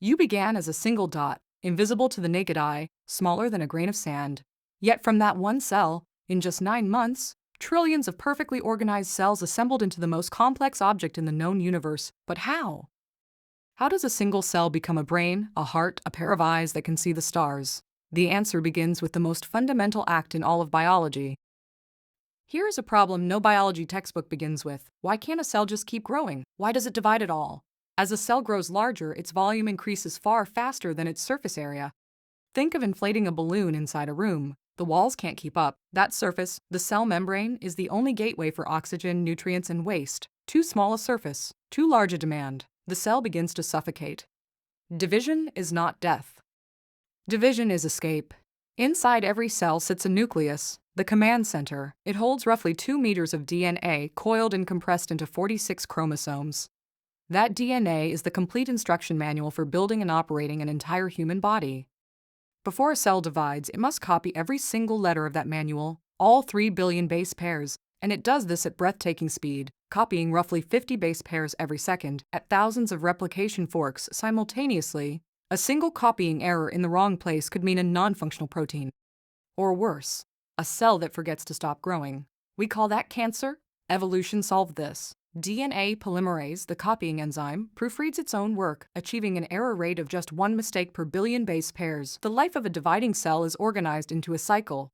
You began as a single dot, invisible to the naked eye, smaller than a grain of sand. Yet from that one cell, in just 9 months, trillions of perfectly organized cells assembled into the most complex object in the known universe. But how? How does a single cell become a brain, a heart, a pair of eyes that can see the stars? The answer begins with the most fundamental act in all of biology. Here is a problem no biology textbook begins with. Why can't a cell just keep growing? Why does it divide at all? As a cell grows larger, its volume increases far faster than its surface area. Think of inflating a balloon inside a room. The walls can't keep up. That surface, the cell membrane, is the only gateway for oxygen, nutrients, and waste. Too small a surface, too large a demand. The cell begins to suffocate. Division is not death. Division is escape. Inside every cell sits a nucleus, the command center. It holds roughly 2 meters of DNA coiled and compressed into 46 chromosomes. That DNA is the complete instruction manual for building and operating an entire human body. Before a cell divides, it must copy every single letter of that manual, all 3 billion base pairs, and it does this at breathtaking speed, copying roughly 50 base pairs every second at thousands of replication forks simultaneously. A single copying error in the wrong place could mean a non-functional protein. Or worse, a cell that forgets to stop growing. We call that cancer. Evolution solved this. DNA polymerase, the copying enzyme, proofreads its own work, achieving an error rate of just 1 mistake per billion base pairs. The life of a dividing cell is organized into a cycle.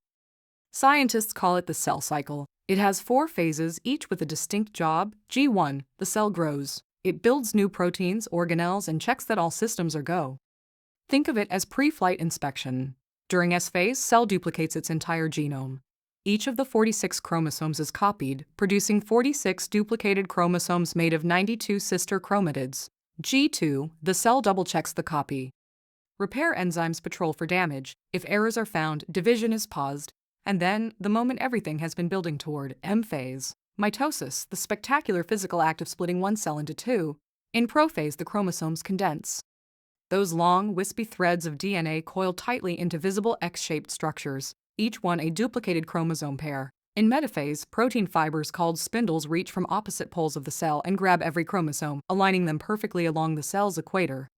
Scientists call it the cell cycle. It has 4 phases, each with a distinct job. G1, the cell grows. It builds new proteins, organelles, and checks that all systems are go. Think of it as pre-flight inspection. During S phase, cell duplicates its entire genome. Each of the 46 chromosomes is copied, producing 46 duplicated chromosomes made of 92 sister chromatids. G2, the cell double-checks the copy. Repair enzymes patrol for damage. If errors are found, division is paused. And then, the moment everything has been building toward, M phase. Mitosis, the spectacular physical act of splitting one cell into 2. In prophase, the chromosomes condense. Those long, wispy threads of DNA coil tightly into visible X-shaped structures, each one a duplicated chromosome pair. In metaphase, protein fibers called spindles reach from opposite poles of the cell and grab every chromosome, aligning them perfectly along the cell's equator.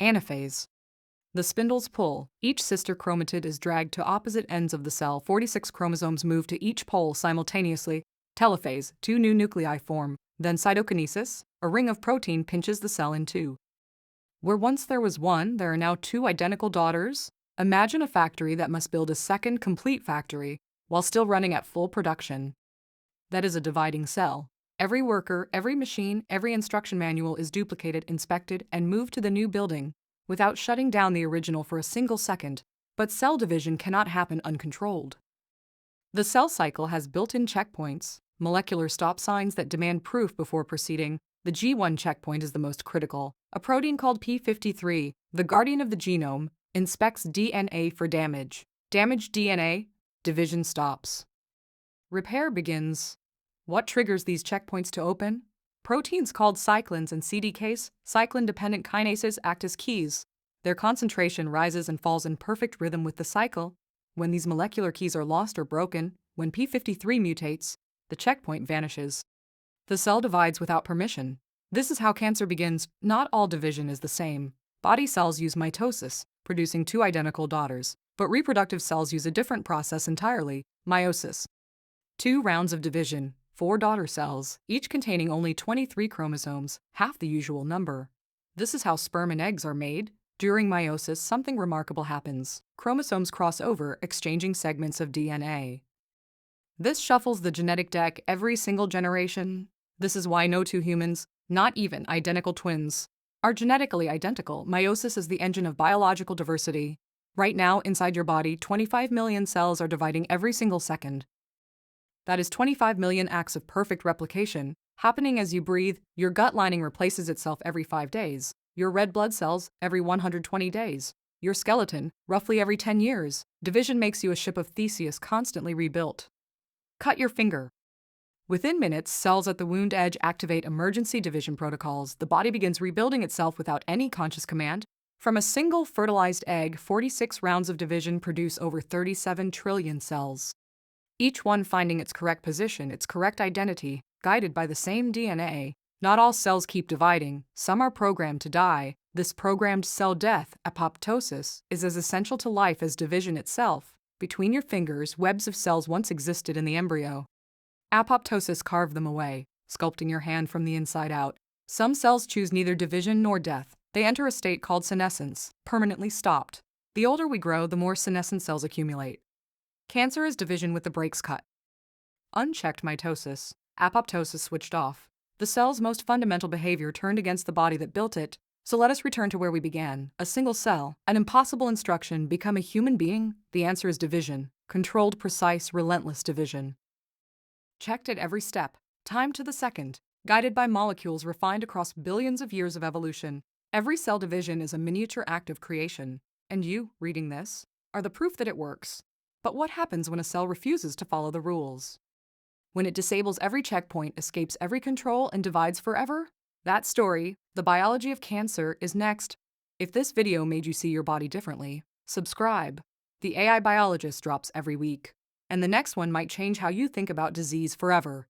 Anaphase. The spindles pull. Each sister chromatid is dragged to opposite ends of the cell. 46 chromosomes move to each pole simultaneously. Telophase. 2 new nuclei form. Then cytokinesis. A ring of protein pinches the cell in 2. Where once there was one, there are now 2 identical daughters. Imagine a factory that must build a second complete factory while still running at full production. That is a dividing cell. Every worker, every machine, every instruction manual is duplicated, inspected, and moved to the new building without shutting down the original for a single second. But cell division cannot happen uncontrolled. The cell cycle has built-in checkpoints, molecular stop signs that demand proof before proceeding. The G1 checkpoint is the most critical. A protein called P53, the guardian of the genome, inspects DNA for damage. Damaged DNA, division stops. Repair begins. What triggers these checkpoints to open? Proteins called cyclins and CDKs, cyclin-dependent kinases, act as keys. Their concentration rises and falls in perfect rhythm with the cycle. When these molecular keys are lost or broken, when P53 mutates, the checkpoint vanishes. The cell divides without permission. This is how cancer begins. Not all division is the same. Body cells use mitosis, producing 2 identical daughters, but reproductive cells use a different process entirely, meiosis. 2 rounds of division, 4 daughter cells, each containing only 23 chromosomes, half the usual number. This is how sperm and eggs are made. During meiosis, something remarkable happens. Chromosomes cross over, exchanging segments of DNA. This shuffles the genetic deck every single generation. This is why no 2 humans, not even identical twins, are genetically identical. Meiosis is the engine of biological diversity. Right now, inside your body, 25 million cells are dividing every single second. That is 25 million acts of perfect replication, happening as you breathe. Your gut lining replaces itself every 5 days. Your red blood cells, every 120 days. Your skeleton, roughly every 10 years. Division makes you a ship of Theseus constantly rebuilt. Cut your finger. Within minutes, cells at the wound edge activate emergency division protocols. The body begins rebuilding itself without any conscious command. From a single fertilized egg, 46 rounds of division produce over 37 trillion cells. Each one finding its correct position, its correct identity, guided by the same DNA. Not all cells keep dividing. Some are programmed to die. This programmed cell death, apoptosis, is as essential to life as division itself. Between your fingers, webs of cells once existed in the embryo. Apoptosis carved them away, sculpting your hand from the inside out. Some cells choose neither division nor death. They enter a state called senescence, permanently stopped. The older we grow, the more senescent cells accumulate. Cancer is division with the brakes cut. Unchecked mitosis, apoptosis switched off. The cell's most fundamental behavior turned against the body that built it. So let us return to where we began. A single cell, an impossible instruction, become a human being? The answer is division. Controlled, precise, relentless division. Checked at every step, time to the second, guided by molecules refined across billions of years of evolution. Every cell division is a miniature act of creation, and you, reading this, are the proof that it works. But what happens when a cell refuses to follow the rules? When it disables every checkpoint, escapes every control, and divides forever? That story, the biology of cancer, is next. If this video made you see your body differently, subscribe. The AI Biologist drops every week, and the next one might change how you think about disease forever.